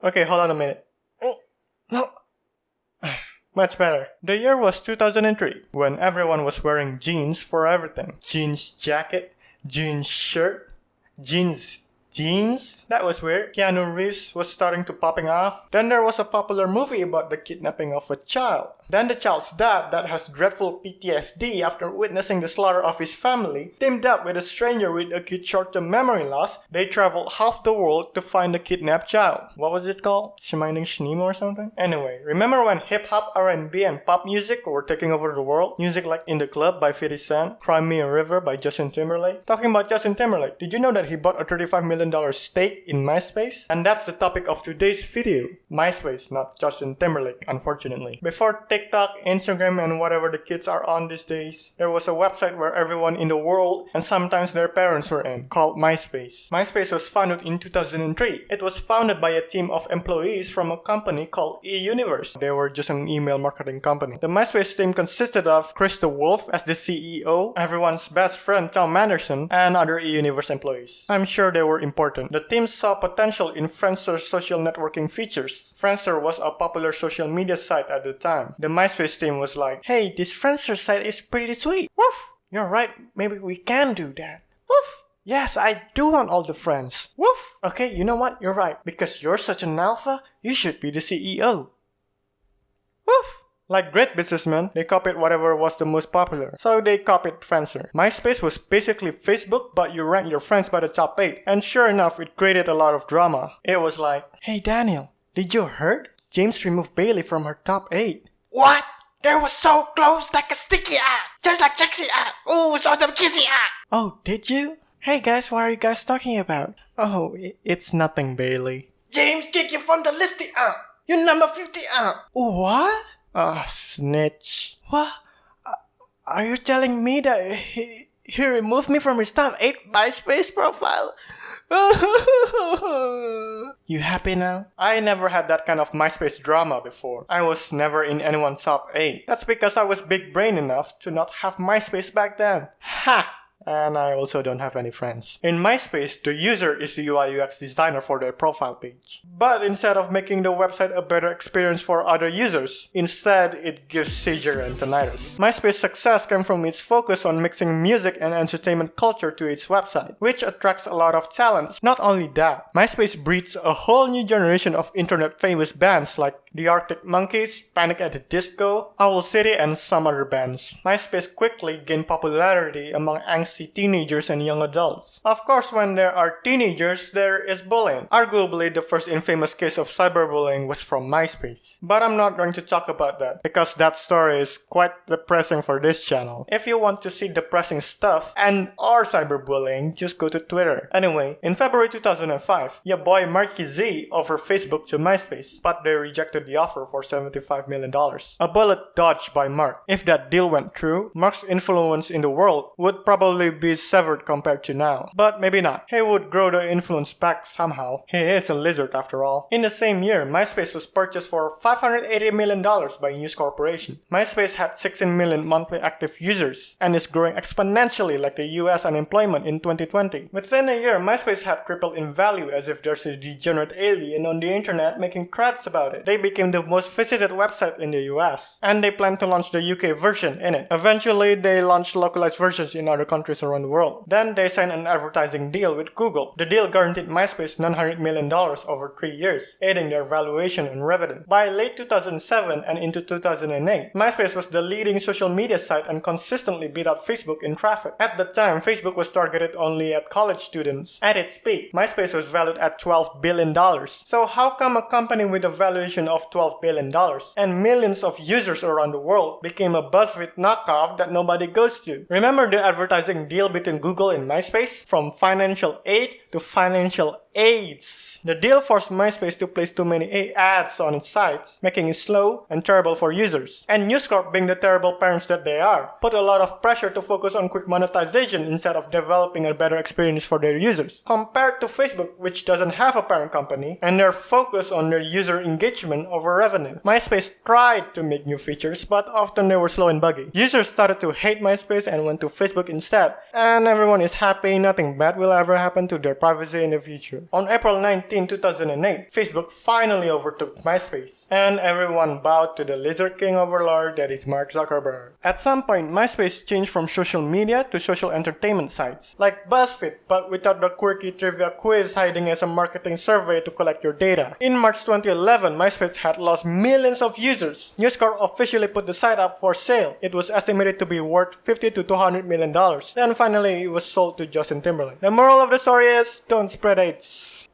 Okay, hold on a minute. No. Much better. The year was 2003, when everyone was wearing jeans for everything. Jeans jacket, jeans shirt, jeans. That was weird. Keanu Reeves was starting to popping off. Then there was a popular movie about the kidnapping of a child. Then the child's dad, that has dreadful PTSD after witnessing the slaughter of his family, teamed up with a stranger with acute short-term memory loss. They traveled half the world to find the kidnapped child. What was it called? Shmining Shneem or something? Anyway, remember when hip-hop, R&B, and pop music were taking over the world? Music like In the Club by 50 Cent, Cry Me a River by Justin Timberlake. Talking about Justin Timberlake, did you know that he bought a $35 million stake in Myspace? And that's the topic of today's video. Myspace, not Justin Timberlake, unfortunately. Before TikTok, Instagram, and whatever the kids are on these days, there was a website where everyone in the world, and sometimes their parents were in, called Myspace. Myspace was founded in 2003. It was founded by a team of employees from a company called eUniverse. They were just an email marketing company. The Myspace team consisted of Chris Wolf as the CEO, everyone's best friend Tom Anderson, and other eUniverse employees. I'm sure they were important. The team saw potential in Friendster's social networking features. Friendster was a popular social media site at the time. The Myspace team was like, hey, this Friendster site is pretty sweet. Woof! You're right, maybe we can do that. Woof! Yes, I do want all the friends. Woof! Okay, you know what? You're right. Because you're such an alpha, you should be the CEO. Woof! Like great businessmen, they copied whatever was the most popular. So they copied Friendster. Myspace was basically Facebook, but you rank your friends by the top 8. And sure enough, it created a lot of drama. It was like, hey Daniel, did you heard? James removed Bailey from her top 8. What? They were so close like a sticky eye. Just like Trixie eye. Ooh, so them kissy eye. Oh, did you? Hey guys, what are you guys talking about? Oh, it's nothing, Bailey. James kicked you from the listy eye. You're number 50 eye. What? Snitch. What? Are you telling me that he removed me from his top 8 Byespace profile? You happy now? I never had that kind of Myspace drama before. I was never in anyone's top 8. That's because I was big brain enough to not have Myspace back then. Ha! And I also don't have any friends. In Myspace, the user is the UI UX designer for their profile page. But instead of making the website a better experience for other users, instead it gives seizure and tinnitus. Myspace's success came from its focus on mixing music and entertainment culture to its website, which attracts a lot of talents. Not only that, Myspace breeds a whole new generation of internet famous bands like the Arctic Monkeys, Panic at the Disco, Owl City, and some other bands. Myspace quickly gained popularity among angsty teenagers and young adults. Of course, when there are teenagers, there is bullying. Arguably, the first infamous case of cyberbullying was from Myspace. But I'm not going to talk about that, because that story is quite depressing for this channel. If you want to see depressing stuff and or cyberbullying, just go to Twitter. Anyway, in February 2005, your boy Marky Z offered Facebook to Myspace, but they rejected the offer for $75 million. A bullet dodged by Mark. If that deal went through, Mark's influence in the world would probably be severed compared to now. But maybe not. He would grow the influence back somehow. He is a lizard after all. In the same year, Myspace was purchased for $580 million by News Corporation. Myspace had 16 million monthly active users and is growing exponentially like the US unemployment in 2020. Within a year, Myspace had tripled in value as if there's a degenerate alien on the internet making threats about it. They became the most visited website in the US, and they plan to launch the UK version in it. Eventually, they launched localized versions in other countries around the world. Then they signed an advertising deal with Google. The deal guaranteed Myspace $900 million over 3 years, aiding their valuation and revenue. By late 2007 and into 2008, Myspace was the leading social media site and consistently beat out Facebook in traffic. At the time, Facebook was targeted only at college students. At its peak, Myspace was valued at $12 billion. So how come a company with a valuation of $12 billion and millions of users around the world became a BuzzFeed knockoff that nobody goes to? Remember the advertising deal between Google and Myspace? From financial aid to financial AIDS. The deal forced Myspace to place too many ads on its sites, making it slow and terrible for users. And News Corp, being the terrible parents that they are, put a lot of pressure to focus on quick monetization instead of developing a better experience for their users. Compared to Facebook, which doesn't have a parent company, and they're focused on their user engagement over revenue. Myspace tried to make new features, but often they were slow and buggy. Users started to hate Myspace and went to Facebook instead. that, and everyone is happy, nothing bad will ever happen to their privacy in the future. On April 19, 2008, Facebook finally overtook Myspace, and everyone bowed to the Lizard King overlord that is Mark Zuckerberg. At some point, Myspace changed from social media to social entertainment sites, like BuzzFeed, but without the quirky trivia quiz hiding as a marketing survey to collect your data. In March 2011, Myspace had lost millions of users. News Corp officially put the site up for sale. It was estimated to be worth $50 to $200 million. Then finally, it was sold to Justin Timberlake. The moral of the story is, don't spread AIDS.